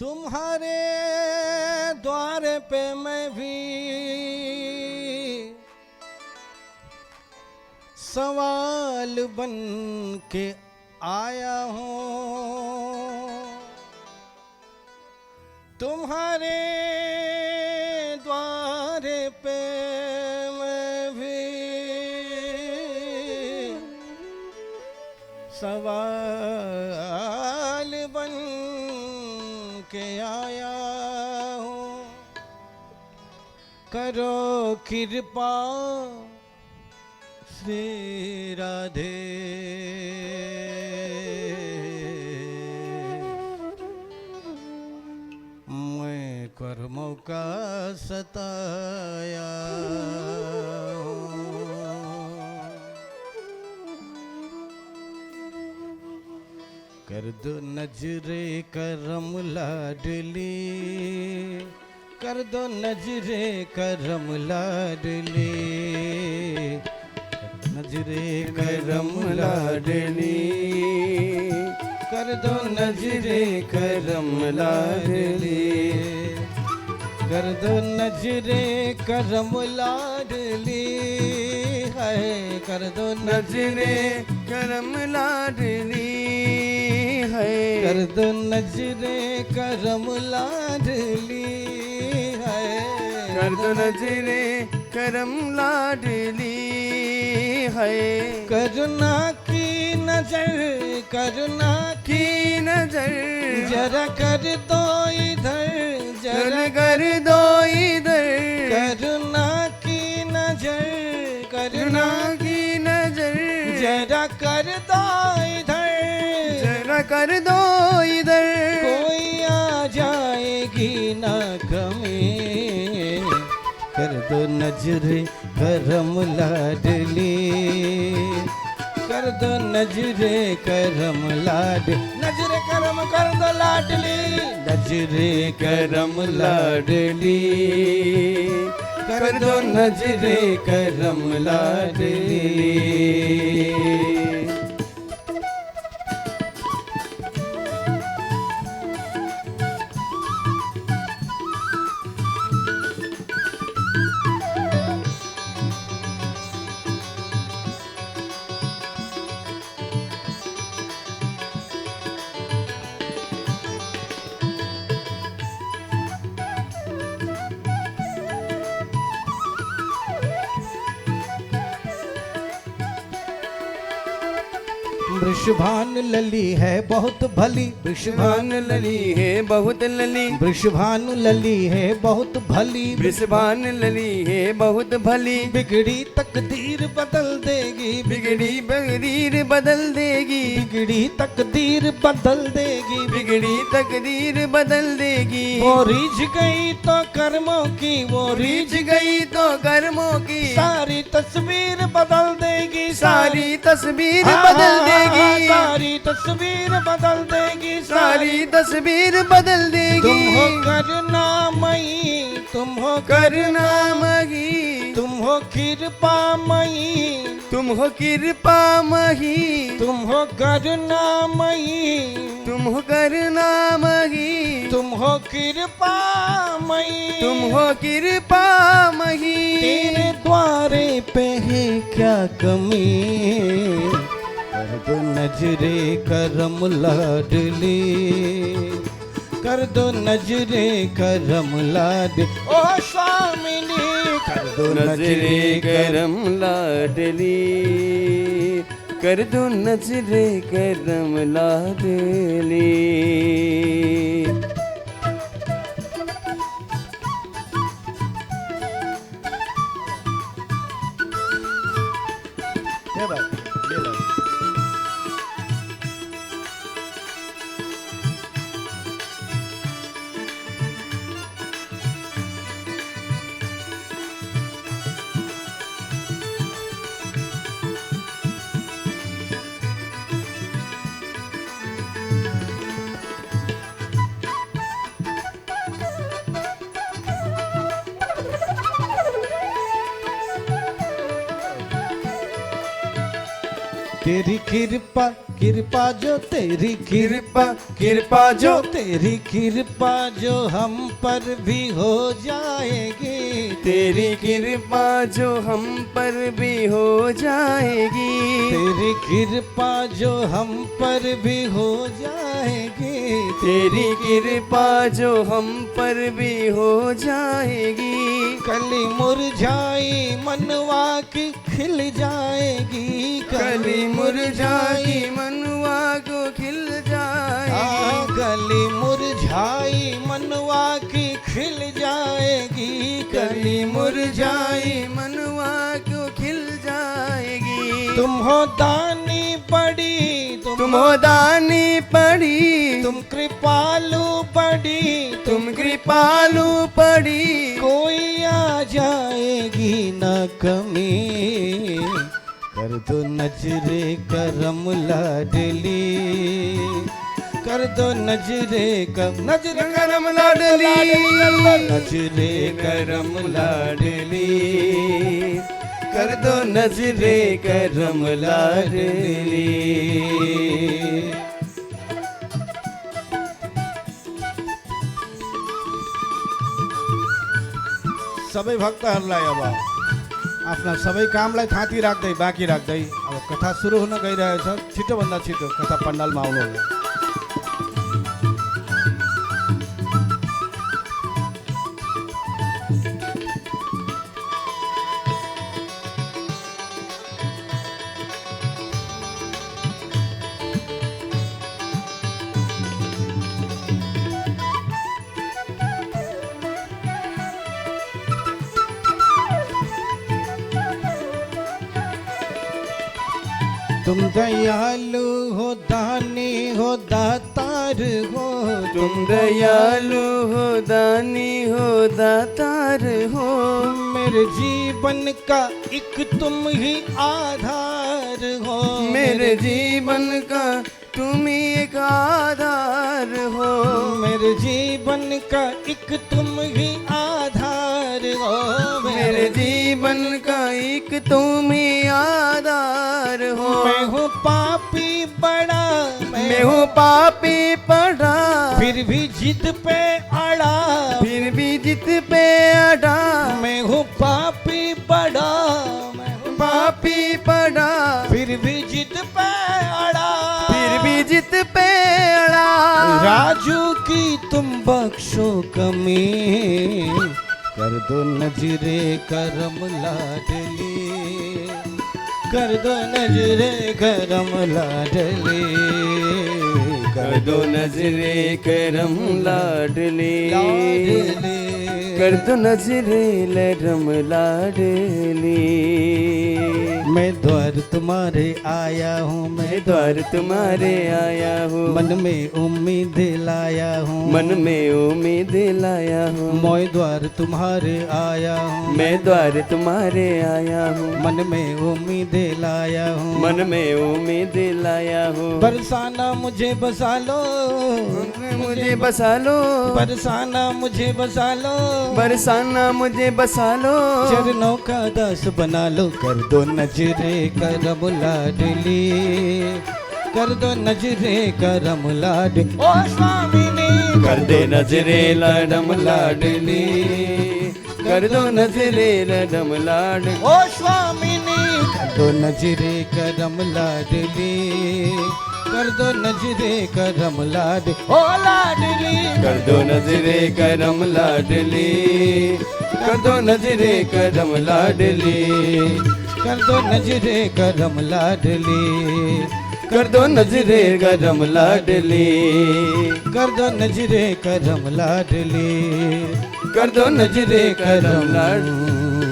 तुम्हारे द्वार पे मैं भी सवाल बन के आया हूँ। तुम्हारे द्वार पे मैं भी सवाल बन के आया हूँ। करो कृपा श्री राधे, मैं कर्मों का सताया हूँ। कर दो नजरे करम लाडली, कर दो नजरे करम लाडली, नजरे करम लाडली, कर दो नजरे करम लाडली, कर दो नजरे करम लाडली, है कर दो नजरे करम लाडली है, कर दो नजरे करम लाडली है, कर दो नजरे करम लाडली है। करुणा की नजर, करुणा की नजर जरा कर दो इधर, जरा कर दो इधर, करुणा की नजर, करुणा की नजर जरा कर दो इधर, जरा कर दो इधर। कोई आ जाएगी ना कमी, कर दो नजरे करम लाडली, कर दो नजरे करम लाड, नजरे करम कर दो लाडली, नजरे करम लाडली, कर दो नजरे करम लाडली। वृषभान लली है बहुत भली, वृषभान लली है बहुत लली, वृषभान लली है बहुत भली, वृषभान लली है बहुत भली। बिगड़ी तकदीर बदल देगी, बिगड़ी तकदीर बदल देगी, बिगड़ी तकदीर बदल देगी, बिगड़ी तकदीर बदल देगी। वो रिझ गई तो कर्मों की, वो रिझ गई तो कर्मों की, सारी तस्वीर बदल देगी, सारी तस्वीर बदल देगी, सारी तस्वीर बदल देगी, सारी तस्वीर बदल देगी। तुम हो करुणामयी, तुम हो करुणामयी, तुम हो कृपामयी, तुम हो कृपामयी, तुम हो करुणामयी, तुम हो करुणामयी, तुम हो कृपामयी, तुम हो कृपामयी। तेरे द्वारे पे है क्या कमी, कर दो नजरे करम लाडली, कर दो नजरे करम लाड, ओ स्वामिनी कर दो नजरे करम लाडली, कर दो नजरे करम लाडली। तेरी कृपा कृपा जो तेरी कृपा कृपा जो तेरी कृपा जो हम पर भी हो जाएगी, तेरी कृपा जो हम पर भी हो जाएगी, तेरी कृपा जो हम पर भी हो जाएगी, तेरी कृपा जो हम पर भी हो जाएगी। कली मुरझाई मनवा की खिल जाएगी, कली मुरझाई मनुआ को खिल जाएगी, कली मुरझाई मनवा की खिल जाएगी, कली मुरझाई मनुआ को खिल जाएगी। तुम हो दानी बड़ी, तुम हो दानी पड़ी, तुम कृपालु बड़ी, तुम कृपालु पड़ी, कोई आ जाएगी न कमी, कर दो नजरे करम लाडली, कर दो नजरे नजरे करम लाडली, नजरे करम लाडली, कर दो नजरे करम लाडली। सबै भक्तहरूलाई अब आफ्ना सबै कामलाई थाँती राख्दै बाँकी राख्दै अब कथा सुरु हुन गइरहेछ। छिटोभन्दा छिटो कथा पण्डालमा आउनु होला। तुम दयालु हो, दानी हो, दातार हो, तुम दयालु हो, दानी हो, दातार हो, मेरे जीवन का एक तुम ही आधार हो, मेरे जीवन का तुम ही एक आधार हो, मेरे जीवन का एक तुम ही आधार हो, मेरे जीवन का एक तुम ही आधार हो। मैं हूँ पापी बड़ा, मैं हूँ पापी पड़ा, फिर भी जिद पे अड़ा, फिर भी जिद पे अड़ा, मैं हूँ पापी बड़ा, मैं हूँ पापी पड़ा, फिर भी जिद पे अड़ा, फिर भी जिद पे अड़ा। राजू की तुम बख्शो कमी, कर दो नजरे करम लाडली, कर दो नजरे करम लाडली, कर दो नजरे करम लाडली, लाडली, कर दो नजरे लरम लाडली। मैं द्वार तुम्हारे आया हूँ, मैं द्वार तुम्हारे आया हूँ, मन में उम्मीद लाया हूँ, मन में उम्मीद लाया हूँ, मैं द्वार तुम्हारे आया हूँ, मैं द्वार तुम्हारे आया हूँ, मन में उम्मीद लाया हूँ, मन में उम्मीद लाया हूँ। बरसाना मुझे बसा लो, मुझे बसा लो, बरसाना मुझे बसा लो, बरसाना मुझे बसा लो, चरणों का दास बना लो, कर दो नजरे करम लाडली, कर दो नजरे करम लाडली, ओ स्वामी ने कर दे नजरे लडम लाडली, कर दो नजरे लडम लाडली, ओ स्वामी ने कर दो नजरे करम लाडली, कर दो नजरे करम लाडली, ओ लाडली, कर दो नजरे करम लाडली, कर दो नजरे करम लाडली, कर दो नजरे करम लाडली, कर दो नजरे करम लाडली, कर दो नजरे करम लाडली, कर दो नजरे करम लाडली।